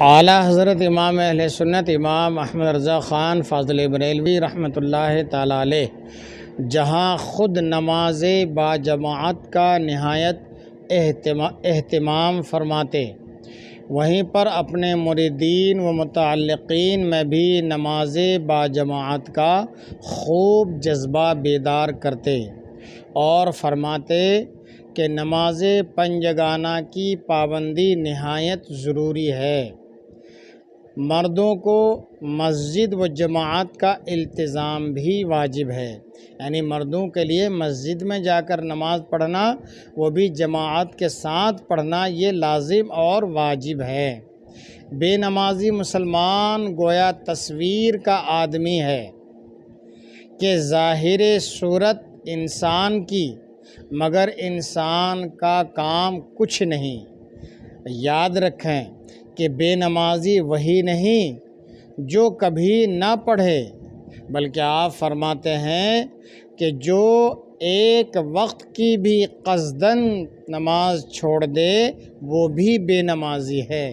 اعلیٰ حضرت امام اہل سنت امام احمد رضا خان فاضل بریلوی رحمۃ اللہ تعالیٰ علیہ جہاں خود نماز با جماعت کا نہایت اہتمام فرماتے، وہیں پر اپنے مریدین و متعلقین میں بھی نماز با جماعت کا خوب جذبہ بیدار کرتے اور فرماتے کہ نماز پنجگانہ کی پابندی نہایت ضروری ہے۔ مردوں کو مسجد و جماعت کا التزام بھی واجب ہے، یعنی مردوں کے لیے مسجد میں جا کر نماز پڑھنا، وہ بھی جماعت کے ساتھ پڑھنا، یہ لازم اور واجب ہے۔ بے نمازی مسلمان گویا تصویر کا آدمی ہے کہ ظاہر صورت انسان کی، مگر انسان کا کام کچھ نہیں۔ یاد رکھیں کہ بے نمازی وہی نہیں جو کبھی نہ پڑھے، بلکہ آپ فرماتے ہیں کہ جو ایک وقت کی بھی قصداً نماز چھوڑ دے وہ بھی بے نمازی ہے۔